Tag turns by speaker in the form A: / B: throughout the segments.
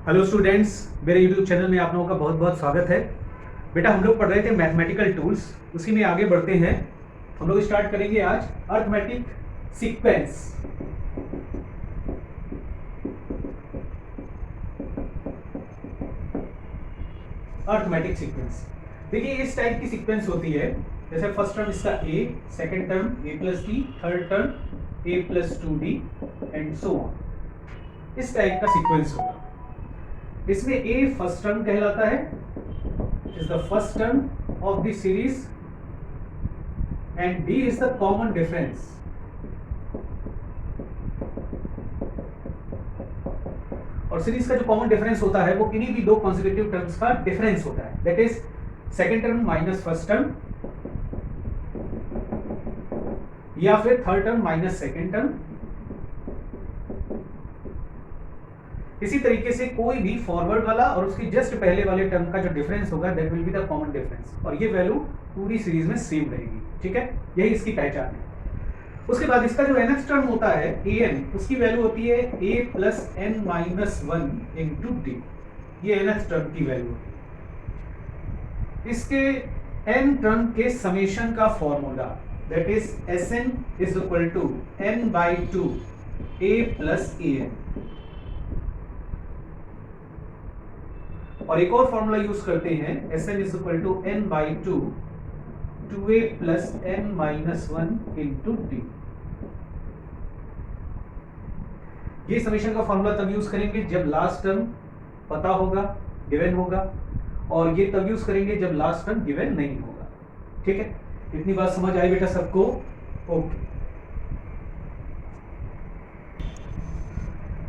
A: Hello students, मेरे YouTube channel में आप लोगों का बहुत बहुत स्वागत है। बेटा, हम लोग पढ़ रहे थे मैथमेटिकल टूल्स, उसी में आगे बढ़ते हैं। हम लोग स्टार्ट करेंगे आज अर्थमेटिक सीक्वेंस। अर्थमेटिक सीक्वेंस, देखिए इस टाइप की सीक्वेंस होती है। जैसे फर्स्ट टर्म इसका A, second term A plus D, third term A plus 2d and so on. इस टाइप का सीक्वेंस होगा। इसमें ए फर्स्ट टर्म कहलाता है, is the first term of the series and D is the common difference. और series का जो common difference होता है वो किन्हीं भी दो कॉन्सेक्यूटिव टर्म्स का डिफरेंस होता है, that is second term minus first term या फिर third term minus second term. इसी तरीके से कोई भी फॉरवर्ड वाला और उसकी जस्ट पहले वाले टर्म का जो डिफरेंस होगा that will be the common difference, और ये वैल्यू पूरी सीरीज में सेम रहेगी। ठीक है, यही इसकी पहचान है। उसके बाद इसका जो nth टर्म होता है an, उसकी वैल्यू होती है a plus n minus 1 into d. ये nth टर्म की वैल्यू है। इसके n टर्म के समेशन का formula that is Sn is equal to n by 2 a plus an। और एक और फॉर्मूला यूज करते हैं, Sn is equal to n by 2 2a plus n minus 1 into d. ये समेशन का फॉर्मूला तब यूज करेंगे जब लास्ट टर्म पता होगा, गिवन होगा, और ये तब यूज करेंगे जब लास्ट टर्म गिवन नहीं होगा। ठीक है, इतनी बात समझ आई बेटा सबको? ओके।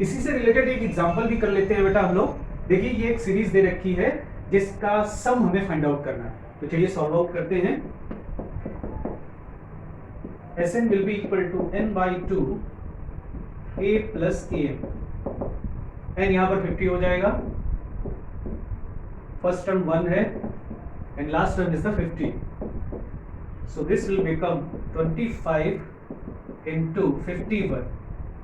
A: इसी से रिलेटेड एक एग्जांपल भी कर लेते हैं बेटा हम लोग। देखिए ये एक सीरीज दे रखी है जिसका सम हमें फाइंड आउट करना है, तो चलिए सॉल्व आउट करते हैं। Sn will be equal to n by 2 a plus an। n यहां पर 50 हो जाएगा, फर्स्ट टर्म 1 है and last term is the 50, so this will become 25 into 51।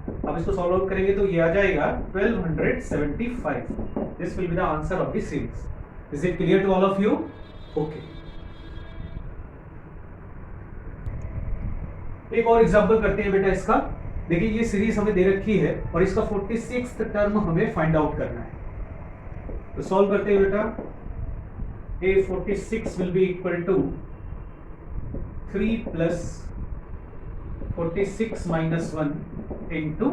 A: अब इसको सॉल्व आउट करेंगे तो ये आ जाएगा 1275। This will be the answer of the series. Is it clear to all of you? Okay. एक और एग्जांपल करते हैं बेटा इसका। देखिए ये सीरीज हमें दे रखी है और इसका 46th टर्म हमें फाइंड आउट करना है, तो सॉल्व करते हैं बेटा। A46 will be equal to 3 plus 46 minus 1 into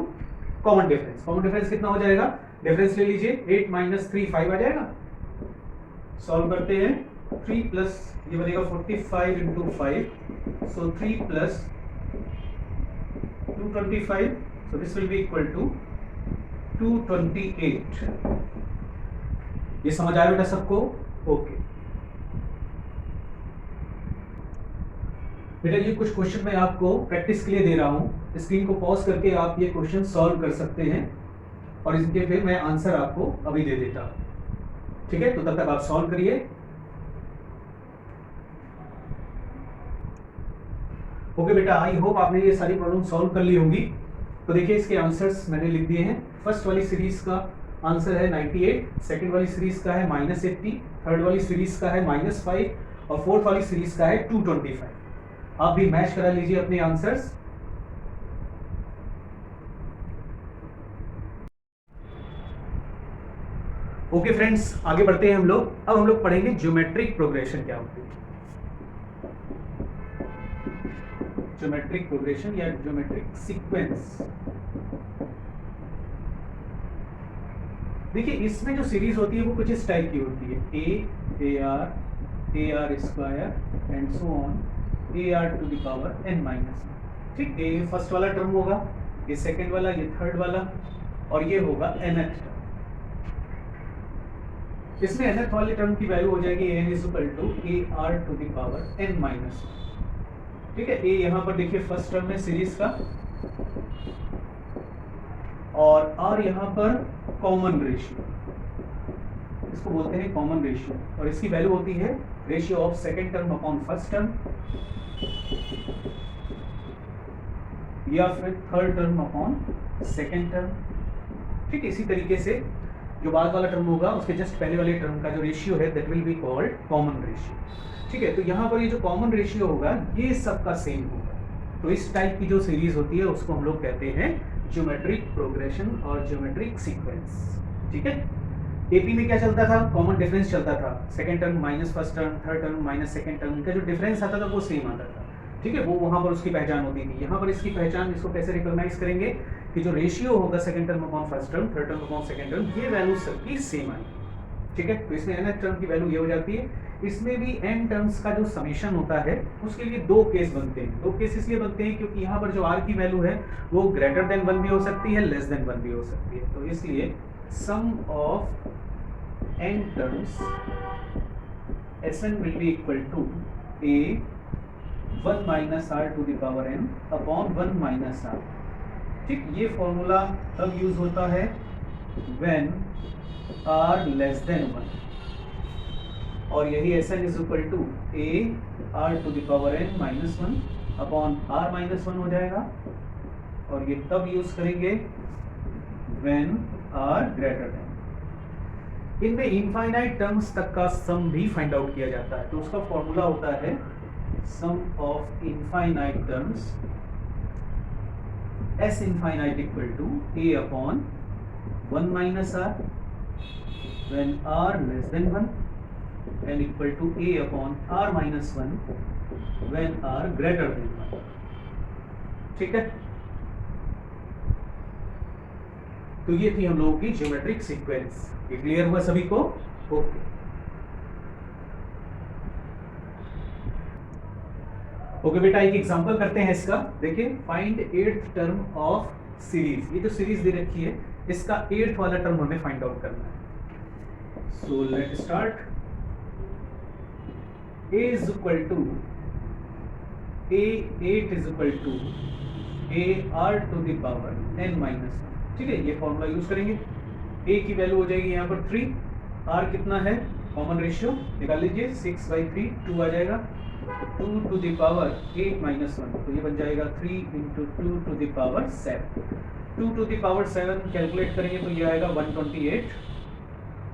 A: common difference. Common difference कितना हो जाएगा? डिफरेंस ले लीजिए, 8 माइनस 3 5 आ जाएगा। सॉल्व करते हैं, 3 प्लस ये बनेगा 45 into 5, so 3 plus 225, so this will be equal to 228। ये समझ आया बेटा सबको? ओके बेटा, ये कुछ क्वेश्चन मैं आपको प्रैक्टिस के लिए दे रहा हूं। स्क्रीन को पॉज करके आप ये क्वेश्चन सॉल्व कर सकते हैं और इनके फिर मैं आंसर आपको अभी दे देता हूं। ठीक है, तो तब तक आप सॉल्व करिए। ओके बेटा, आई होप आपने ये सारी प्रॉब्लम सॉल्व कर ली होंगी। तो देखिए इसके आंसर्स मैंने लिख दिए हैं। फर्स्ट वाली सीरीज का आंसर है 98, सेकंड वाली सीरीज का है -80, थर्ड वाली सीरीज का है -5 और फोर्थ वाली सीरीज का है 225। आप भी मैच करा लीजिए अपने आंसर्स। ओके फ्रेंड्स, आगे बढ़ते हैं हम लोग। अब हम लोग पढ़ेंगे ज्योमेट्रिक प्रोग्रेशन क्या होती है। ज्योमेट्रिक प्रोग्रेशन या ज्योमेट्रिक सीक्वेंस। देखिए इसमें जो सीरीज होती है वो कुछ इस टाइप की होती है, a r square and so on ar to the power n minus. ठीक, ये फर्स्ट वाला टर्म होगा, ये सेकंड वाला, ये थर्ड वाला, और ये होगा nth टर्म। इसमें nth वाले टर्म की वैल्यू हो जाएगी n is equal to ar to the power n minus. ठीक है, ए यहाँ पर देखिए फर्स्ट टर्म है सीरीज का, और आर यहाँ पर कॉमन रेशियो, इसको बोलते हैं कॉमन रेशियो, और इसकी वैल्यू होती है ratio of second term upon first term या फिर third term upon second term. ठीक, इसी तरीके से जो बाद वाला टर्म होगा उसके जस्ट पहले वाले टर्म का जो रेशियो है that will be called common ratio. ठीक है, तो यहाँ पर ये जो कॉमन रेशियो होगा ये सबका सेम होगा। तो इस टाइप की जो सीरीज होती है उसको हम लोग कहते हैं ज्योमेट्रिक प्रोग्रेशन और ज्योमेट्रिक सीक्वेंस। ठीक है, एपी में क्या चलता था, कॉमन डिफरेंस चलता था, second term minus first term, third term minus second term, इनका जो डिफरेंस आता था वो सेम आता था। ठीक है, वो वहाँ पर उसकी पहचान होती थी। यहाँ पर इसकी पहचान इसको कैसे रिकॉग्नाइज करेंगे कि जो रेशियो होगा second term upon first term, third term upon second term, ये वैल्यू सबकी सेम आएगी। ठीक है, तो इसमें nth टर्म की वैल्यू ये हो जाती है। इसमें भी n टर्म्स का जो समेशन होता है उसके लिए दो केस बनते हैं। दो केस इसलिए बनते हैं क्योंकि यहाँ पर जो r की वैल्यू है वो ग्रेटर देन 1 भी हो सकती है, लेस देन 1 भी हो सकती है। तो इसलिए सम of n terms Sn will be equal to a 1 minus r to the power n upon 1 minus r। ठीक, ये फॉर्मूला तब यूज होता है when r less than 1, और यही Sn is equal to a r to the power n minus 1 upon r minus 1 हो जाएगा, और ये तब यूज करेंगे when r greater than। इनमें इनफाइनाइट टर्म्स तक का सम भी फाइंड आउट किया जाता है, तो उसका फॉर्मूला होता है sum of infinite terms S infinite equal to a upon 1 minus r when r less than 1 and equal to a upon r minus 1 when r greater than 1। ठीक है, तो ये थी हम लोगों की ज्योमेट्रिक सीक्वेंस। ये क्लियर हुआ सभी को? ओके, ओके बेटा, एक एग्जांपल करते हैं इसका। देखिए, find 8th term of series. ये जो सीरीज दे रखी है इसका 8th वाला टर्म हमें फाइंड आउट करना है। So let start. a is equal to a8 is equal to a r to the power n minus 1। ठीक है, ये फॉर्मूला यूज करेंगे। a की वैल्यू हो जाएगी यहाँ पर 3, r कितना है, कॉमन रेशियो निकाल लीजिए, 6/3 2 आ जाएगा, 2 to the power 8 minus 1, तो ये बन जाएगा 3 into 2 to the power 7। 2 to the power 7 calculate करेंगे तो ये आएगा 128,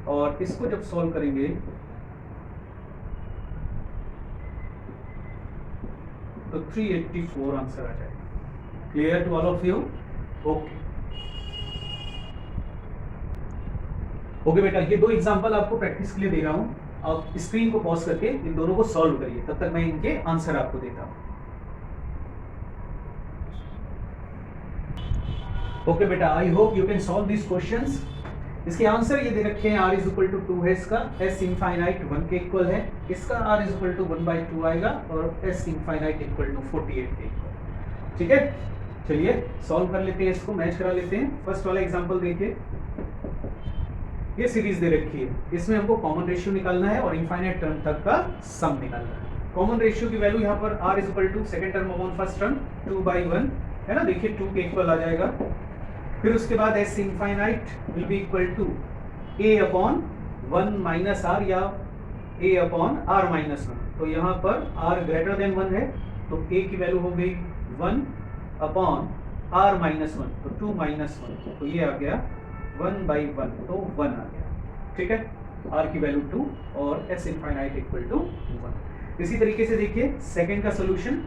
A: और इसको जब सॉल्व करेंगे तो 384 आंसर आ जाएगा। Clear to all of you? Okay, okay बेटा, ये दो एग्जांपल आपको प्रैक्टिस के लिए दे रहा हूं। आप स्क्रीन को पॉज करके इन दोनों को सॉल्व करिए, तब तक मैं इनके आंसर आपको देता हूं। ओके बेटा, I hope you can solve this questions. इसके आंसर ये दे रखे हैं, r इज इक्वल टू 2 है इसका, s इनफाइनाइट 1 के इक्वल है, इसका r इज इक्वल टू 1/2 आएगा, और s इनफाइनाइट इक्वल टू 48 के इक्वल। ठीक है, चलिए सॉल्व कर लेते हैं, इसको मैच करा लेते हैं। फर्स्ट वाला एग्जांपल देखिए, ये सीरीज दे रखी है, इसमें हमको कॉमन रेशियो निकालना है और इनफाइनाइट टर्म तक का सम निकालना है। कॉमन रेशियो की वैल्यू यहाँ पर r is equal to second term upon first term 2/1 है ना, देखिए 2 के इक्वल आ जाएगा। फिर उसके बाद s infinite will be equal to a upon 1 minus r या a अपॉन r माइनस 1। तो यहाँ पर r ग्रेटर देन 1 है, तो a की वैल्यू हो गई 1 अपॉन r माइनस 1, तो 2 माइनस 1, तो ये आ गया 1/1, तो 1 आ गया। ठीक है, r की वैल्यू 2 और s इनफाइनाइट इक्वल टू 1। इसी तरीके से देखिए सेकंड का सॉल्यूशन,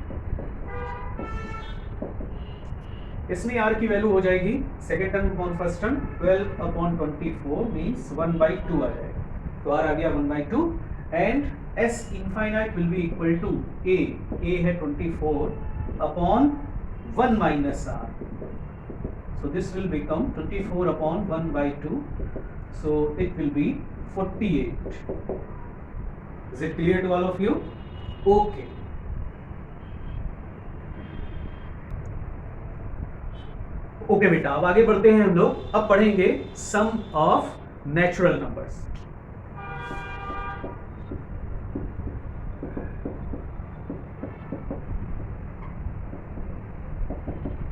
A: इसमें r की वैल्यू हो जाएगी second term upon first term 12 upon 24 means 1/2 आ जाएगा, तो r आ गया 1/2 and s infinite will be equal to a है 24 upon 1 minus r, so this will become 24 upon 1/2, so it will be 48। Is it clear to all of you? Okay, okay बेटा, अब आगे बढ़ते हैं हम लोग। अब पढ़ेंगे सम ऑफ नेचुरल नंबर्स।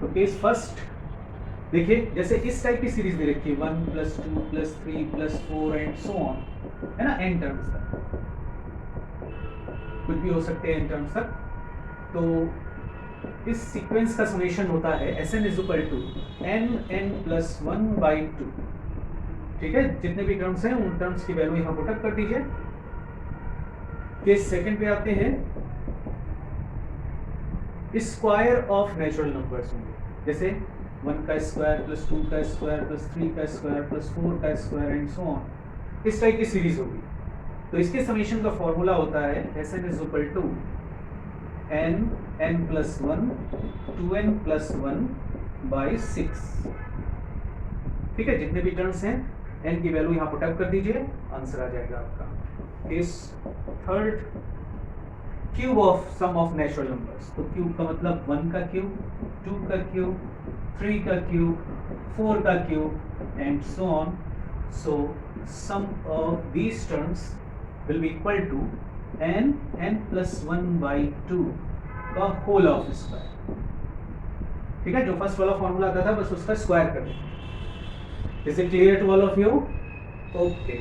A: तो केस फर्स्ट देखिए, जैसे इस टाइप की सीरीज दे रखी है 1 + 2 + 3 + 4 एंड सो ऑन, है ना, n टर्म्स तक कुछ भी हो सकते हैं n टर्म्स तक। तो इस सीक्वेंस का समेशन होता है Sn = n n + 1/2। ठीक है, जितने भी टर्म्स हैं उन टर्म्स की वैल्यू यहाँ पुट अप कर दीजिए। केस सेकंड पे आते हैं, स्क्वायर ऑफ नेचुरल नंबर्स होंगे, जैसे 1 का स्क्वायर प्लस 2 का स्क्वायर प्लस 3 का स्क्वायर प्लस 4 का स्क्वायर एंड सो ऑन, इस टाइप की सीरीज होगी। तो इसके समीशन का फॉर्मूला होता है Sn is equal to n plus 1 2n plus 1 by 6। ठीक है, जितने भी टर्म्स हैं n की वैल्यू यहाँ पुट अप कर दीजिए, आंसर आ जाएगा आपका। Case third, cube of sum of natural numbers. तो क्यूब का मतलब 1 का क्यूब, 2 का क्यूब, 3 का क्यूब, 4 का cube and so on. So sum of these terms will be equal to n plus 1 by 2 का होल ऑफ स्क्वायर। ठीक है, जो फर्स्ट वाला फॉर्मूला आता था बस उसका स्क्वायर कर दें। Is it clear to all of you? Okay.